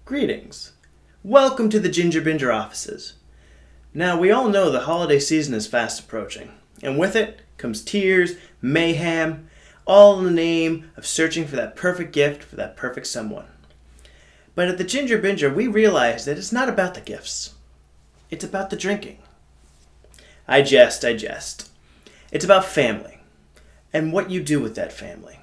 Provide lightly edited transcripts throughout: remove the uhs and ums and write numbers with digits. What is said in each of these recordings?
Greetings. Welcome to the Ginger Binger offices. Now, we all know the holiday season is fast approaching, and with it comes tears, mayhem, all in the name of searching for that perfect gift for that perfect someone. But at the Ginger Binger, we realize that it's not about the gifts. It's about the drinking. I jest. It's about family, and what you do with that family.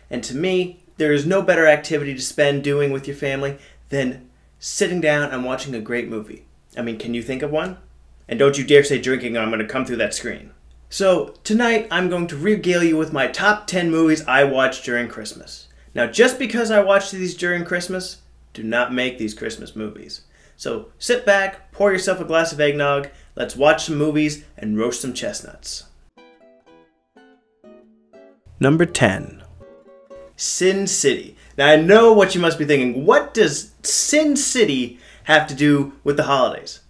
And to me, there is no better activity to spend doing with your family than sitting down and watching a great movie. I mean, can you think of one? And don't you dare say drinking or I'm going to come through that screen. So, tonight I'm going to regale you with my top 10 movies I watched during Christmas. Now, just because I watched these during Christmas, do not make these Christmas movies. So, sit back, pour yourself a glass of eggnog, let's watch some movies and roast some chestnuts. Number 10. Sin City. Now, I know what you must be thinking. What does Sin City have to do with the holidays?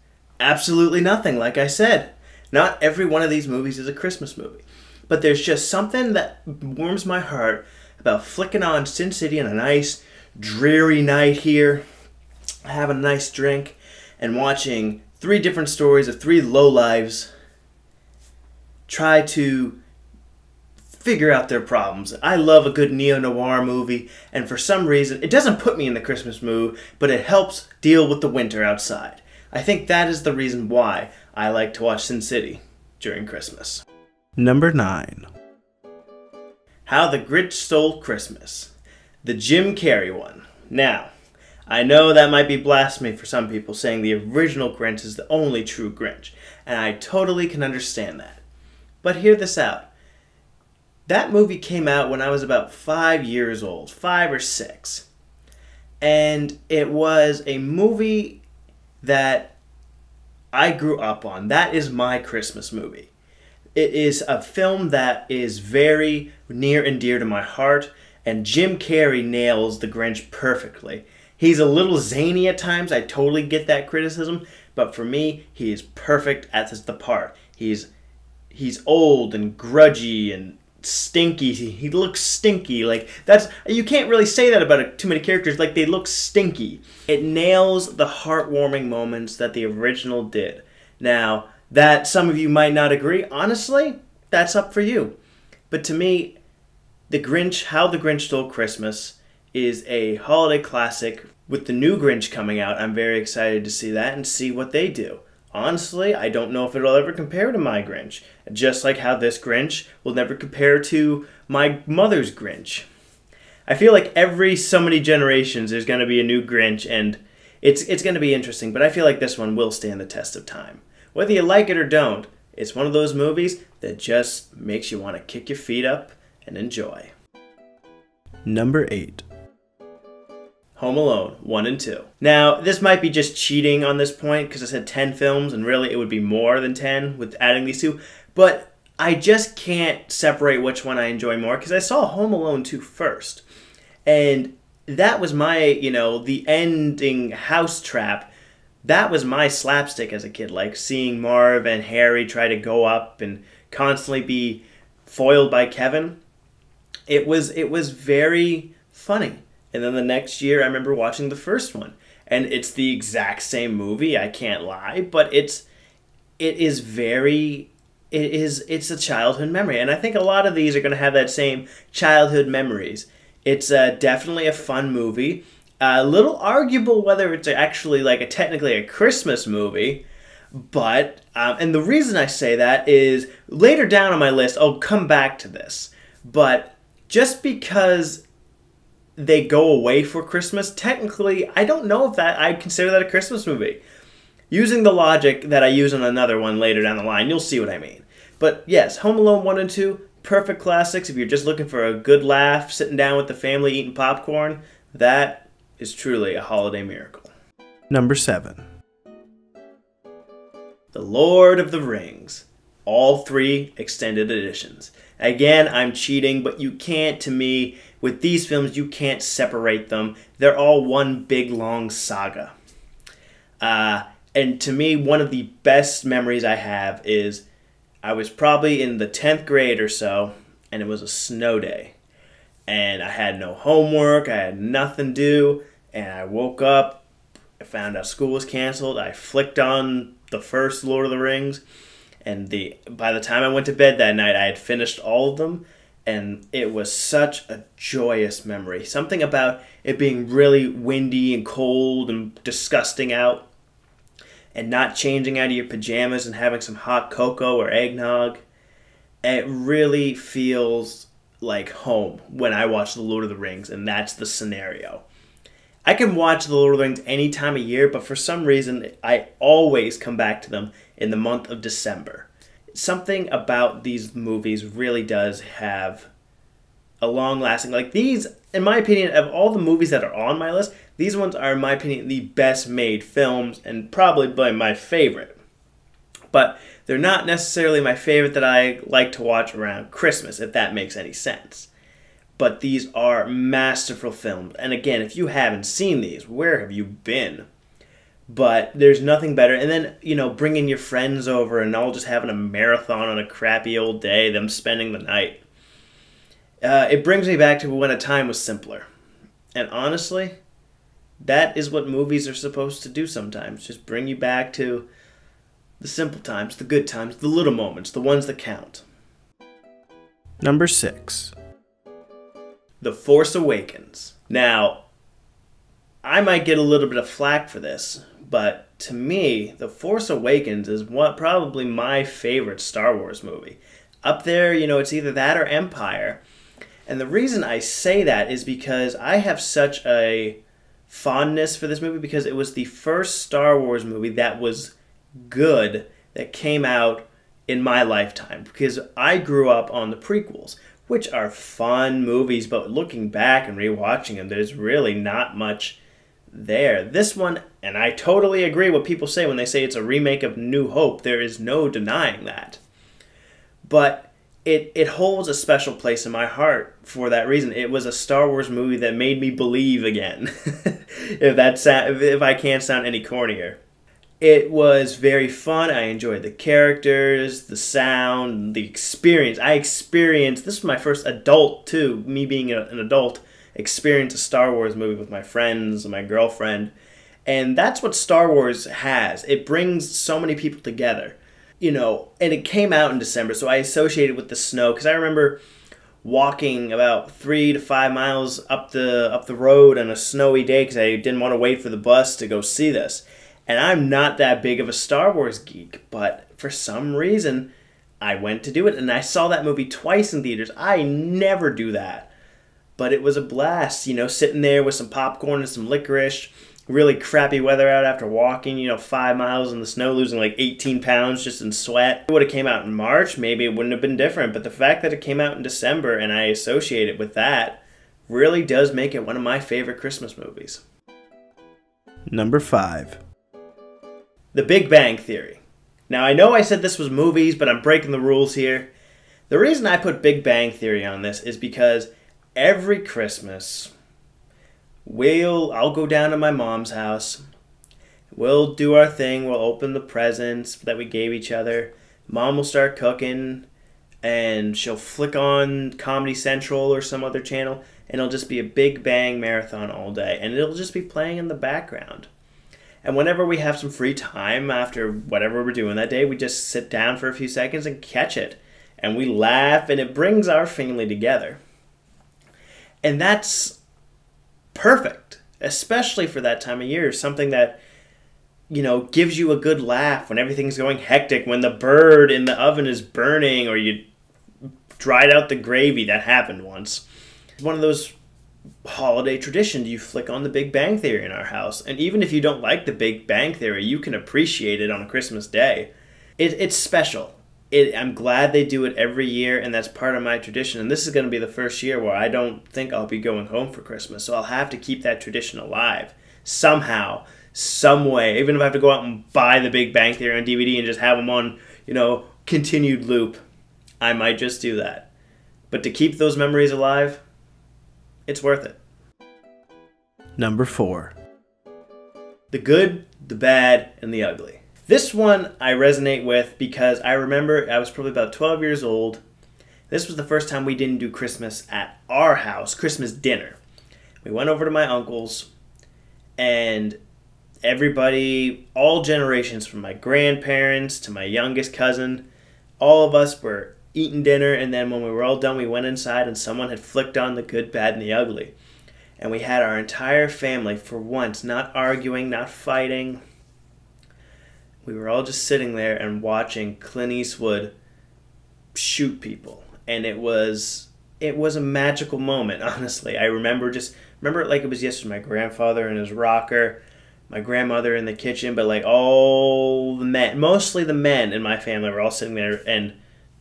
Absolutely nothing, like I said. Not every one of these movies is a Christmas movie. But there's just something that warms my heart about flicking on Sin City on a nice, dreary night here, having a nice drink, and watching three different stories of three lowlives try to figure out their problems. I love a good neo-noir movie, and for some reason, it doesn't put me in the Christmas mood, but it helps deal with the winter outside. I think that is the reason why I like to watch Sin City during Christmas. Number 9. How the Grinch Stole Christmas. The Jim Carrey one. Now, I know that might be blasphemy for some people, saying the original Grinch is the only true Grinch, and I totally can understand that. But hear this out. That movie came out when I was about 5 years old, 5 or 6. And it was a movie that I grew up on. That is my Christmas movie. It is a film that is very near and dear to my heart, and Jim Carrey nails the Grinch perfectly. He's a little zany at times, I totally get that criticism, but for me, he is perfect at the part. He's old and grudgy and stinky. He looks stinky. Like, that's, you can't really say that about too many characters. Like, they look stinky. It nails the heartwarming moments that the original did. Now, that some of you might not agree, honestly, that's up for you. But to me, How the Grinch Stole Christmas is a holiday classic. With the new Grinch coming out, I'm very excited to see that and see what they do. Honestly, I don't know if it'll ever compare to my Grinch. Just like how this Grinch will never compare to my mother's Grinch. I feel like every so many generations there's going to be a new Grinch, and it's going to be interesting, but I feel like this one will stand the test of time. Whether you like it or don't, it's one of those movies that just makes you want to kick your feet up and enjoy. Number 8. Home Alone 1 and 2. Now, this might be just cheating on this point because I said 10 films, and really it would be more than 10 with adding these two, but I just can't separate which one I enjoy more because I saw Home Alone 2 first, and that was my, the ending house trap. That was my slapstick as a kid, like seeing Marv and Harry try to go up and constantly be foiled by Kevin. It was very funny. And then the next year, I remember watching the first one, and it's the exact same movie. I can't lie, but it's a childhood memory, and I think a lot of these are going to have that same childhood memories. It's definitely a fun movie. A little arguable whether it's actually technically a Christmas movie, but and the reason I say that is later down on my list, I'll come back to this, but just because they go away for Christmas, technically, I don't know if I'd consider that a Christmas movie. Using the logic that I use on another one later down the line, you'll see what I mean. But yes, Home Alone 1 and 2, perfect classics. If you're just looking for a good laugh, sitting down with the family eating popcorn, that is truly a holiday miracle. Number 7. The Lord of the Rings. All 3 extended editions. Again, I'm cheating, but you can't, to me, with these films, you can't separate them. They're all one big, long saga. And to me, one of the best memories I have is I was probably in the 10th grade or so, and it was a snow day. And I had no homework, I had nothing to do, And I woke up, I found out school was canceled. I flicked on the first Lord of the Rings, and by the time I went to bed that night, I had finished all of them, and it was such a joyous memory. Something about it being really windy and cold and disgusting out, and not changing out of your pajamas and having some hot cocoa or eggnog. It really feels like home when I watch The Lord of the Rings, and that's the scenario. I can watch The Lord of the Rings any time of year, but for some reason, I always come back to them in the month of December. Something about these movies really does have a long-lasting... Like these, in my opinion, of all the movies that are on my list, these ones are, in my opinion, the best-made films and probably by my favorite. But they're not necessarily my favorite that I like to watch around Christmas, if that makes any sense. But these are masterful films. And again, if you haven't seen these, where have you been? But there's nothing better. And then, bringing your friends over and all just having a marathon on a crappy old day, them spending the night. It brings me back to when a time was simpler. And honestly, that is what movies are supposed to do sometimes. Just bring you back to the simple times, the good times, the little moments, the ones that count. Number 6. The Force Awakens. Now, I might get a little bit of flack for this, but to me, The Force Awakens is probably my favorite Star Wars movie. Up there, it's either that or Empire. And the reason I say that is because I have such a fondness for this movie because it was the first Star Wars movie that was good that came out in my lifetime. Because I grew up on the prequels, which are fun movies, but looking back and rewatching them, there's really not much there. This one, and I totally agree what people say when they say it's a remake of New Hope. There is no denying that. But it holds a special place in my heart for that reason. It was a Star Wars movie that made me believe again, if I can't sound any cornier. It was very fun. I enjoyed the characters, the sound, the experience. This was my first adult, too, me being an adult, experience a Star Wars movie with my friends and my girlfriend. And that's what Star Wars has. It brings so many people together. And it came out in December, so I associated with the snow, because I remember walking about 3 to 5 miles up the road on a snowy day because I didn't want to wait for the bus to go see this. And I'm not that big of a Star Wars geek, but for some reason, I went to do it. And I saw that movie twice in theaters. I never do that. But it was a blast, sitting there with some popcorn and some licorice. Really crappy weather out after walking, 5 miles in the snow, losing like 18 pounds just in sweat. If it would have came out in March, maybe it wouldn't have been different. But the fact that it came out in December and I associate it with that really does make it one of my favorite Christmas movies. Number 5. The Big Bang Theory. Now, I know I said this was movies, but I'm breaking the rules here. The reason I put Big Bang Theory on this is because every Christmas, I'll go down to my mom's house. We'll do our thing. We'll open the presents that we gave each other. Mom will start cooking, and she'll flick on Comedy Central or some other channel, and it'll just be a Big Bang marathon all day, and it'll just be playing in the background. And whenever we have some free time after whatever we're doing that day, we just sit down for a few seconds and catch it. And we laugh, and it brings our family together. And that's perfect, especially for that time of year. Something that, gives you a good laugh when everything's going hectic, when the bird in the oven is burning or you dried out the gravy. That happened once. It's one of those holiday traditions. You flick on the Big Bang Theory in our house. And even if you don't like the Big Bang Theory, you can appreciate it on a Christmas day. It's special. I'm glad they do it every year, and that's part of my tradition. And this is going to be the first year where I don't think I'll be going home for Christmas. So I'll have to keep that tradition alive somehow, some way. Even if I have to go out and buy the Big Bang Theory on DVD and just have them on, continued loop, I might just do that. But to keep those memories alive, it's worth it. Number 4. The Good, the Bad, and the Ugly. This one I resonate with because I remember I was probably about 12 years old. This was the first time we didn't do Christmas at our house, Christmas dinner. We went over to my uncle's, And everybody, all generations, from my grandparents to my youngest cousin, all of us were eating dinner, and then when we were all done, we went inside and someone had flicked on The Good, Bad, and the Ugly. And we had our entire family, for once, not arguing, not fighting. We were all just sitting there and watching Clint Eastwood shoot people. And it was a magical moment, honestly. I remember it like it was yesterday. My grandfather in his rocker, my grandmother in the kitchen, but like all the men, mostly the men in my family, were all sitting there and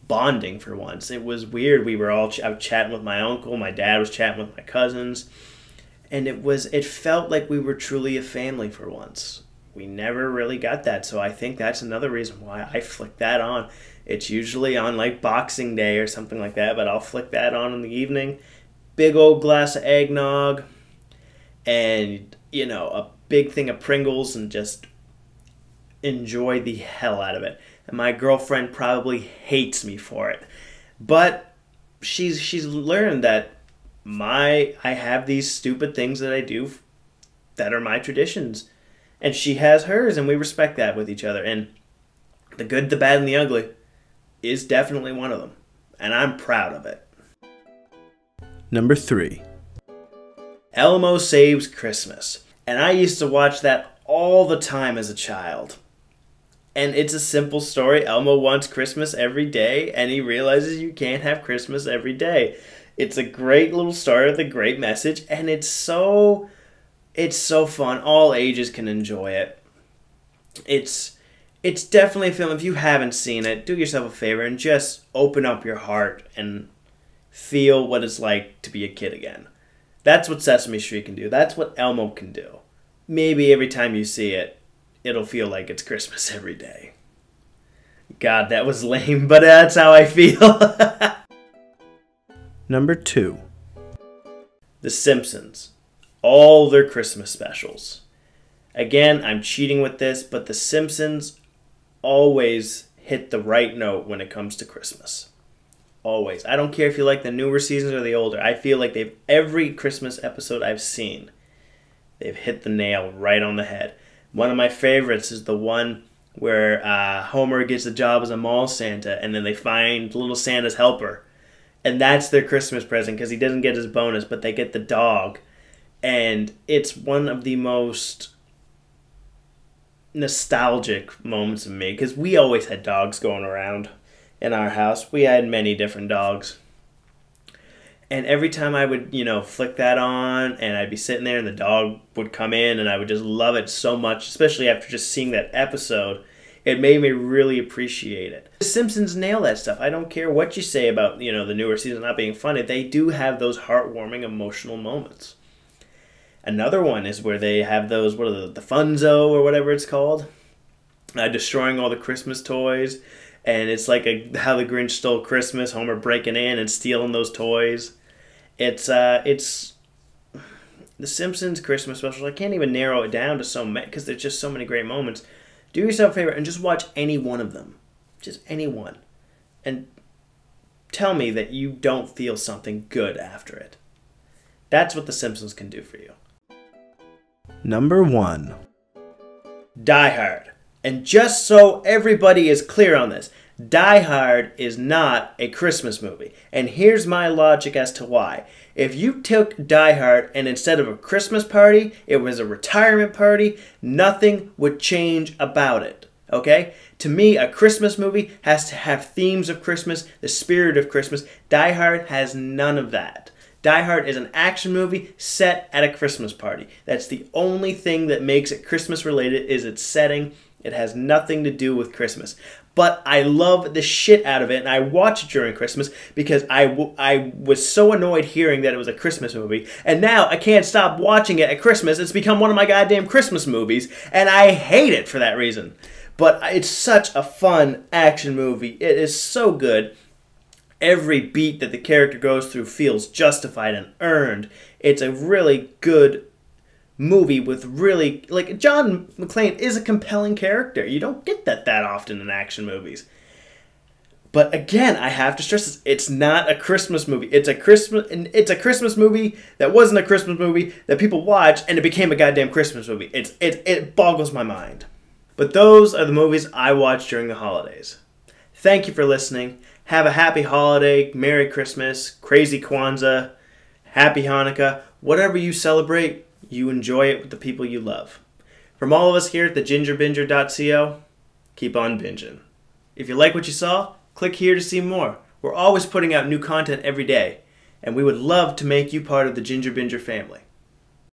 bonding for once. It was weird. We were all out chatting with my uncle. My dad was chatting with my cousins. And it felt like we were truly a family for once. We never really got that, so I think that's another reason why I flick that on. It's usually on like Boxing Day or something like that, but I'll flick that on in the evening. Big old glass of eggnog and, a big thing of Pringles, and just enjoy the hell out of it. And my girlfriend probably hates me for it, but she's learned that I have these stupid things that I do that are my traditions, and she has hers, and we respect that with each other. And The Good, the Bad, and the Ugly is definitely one of them, and I'm proud of it. Number 3. Elmo Saves Christmas. And I used to watch that all the time as a child. And it's a simple story. Elmo wants Christmas every day, and he realizes you can't have Christmas every day. It's a great little story with a great message, and it's so fun. All ages can enjoy it. It's definitely a film. If you haven't seen it, do yourself a favor and just open up your heart and feel what it's like to be a kid again. That's what Sesame Street can do. That's what Elmo can do. Maybe every time you see it, it'll feel like it's Christmas every day. God, that was lame, but that's how I feel. Number 2. The Simpsons. All their Christmas specials. Again, I'm cheating with this, but The Simpsons always hit the right note when it comes to Christmas. Always. I don't care if you like the newer seasons or the older. I feel like every Christmas episode I've seen, they've hit the nail right on the head. One of my favorites is the one where Homer gets a job as a mall Santa, and then they find little Santa's helper. And that's their Christmas present, because he doesn't get his bonus, but they get the dog. And it's one of the most nostalgic moments of me, because we always had dogs going around in our house. We had many different dogs. And every time I would, flick that on, and I'd be sitting there, and the dog would come in, and I would just love it so much, especially after just seeing that episode. It made me really appreciate it. The Simpsons nail that stuff. I don't care what you say about, the newer season not being funny. They do have those heartwarming, emotional moments. Another one is where they have those, the Funzo or whatever it's called, destroying all the Christmas toys. And it's like How the Grinch Stole Christmas, Homer breaking in and stealing those toys. It's the Simpsons Christmas special. I can't even narrow it down to so many, because there's just so many great moments. Do yourself a favor and just watch any one of them. Just any one. And tell me that you don't feel something good after it. That's what The Simpsons can do for you. Number 1. Die Hard. And just so everybody is clear on this, Die Hard is not a Christmas movie. And here's my logic as to why. If you took Die Hard and instead of a Christmas party, it was a retirement party, nothing would change about it. Okay? To me, a Christmas movie has to have themes of Christmas, the spirit of Christmas. Die Hard has none of that. Die Hard is an action movie set at a Christmas party. That's the only thing that makes it Christmas related, is its setting. It has nothing to do with Christmas. But I love the shit out of it, and I watch it during Christmas because I was so annoyed hearing that it was a Christmas movie. And now I can't stop watching it at Christmas. It's become one of my goddamn Christmas movies, and I hate it for that reason. But it's such a fun action movie. It is so good. Every beat that the character goes through feels justified and earned. It's a really good movie with really, like, John McClane is a compelling character. You don't get that often in action movies. But again, I have to stress this: it's not a Christmas movie. It's a Christmas movie that wasn't a Christmas movie that people watch, and it became a goddamn Christmas movie. It boggles my mind. But those are the movies I watch during the holidays. Thank you for listening. Have a happy holiday, Merry Christmas, Crazy Kwanzaa, Happy Hanukkah. Whatever you celebrate, you enjoy it with the people you love. From all of us here at thegingerbinger.co, keep on binging. If you like what you saw, click here to see more. We're always putting out new content every day, and we would love to make you part of the Ginger Binger family.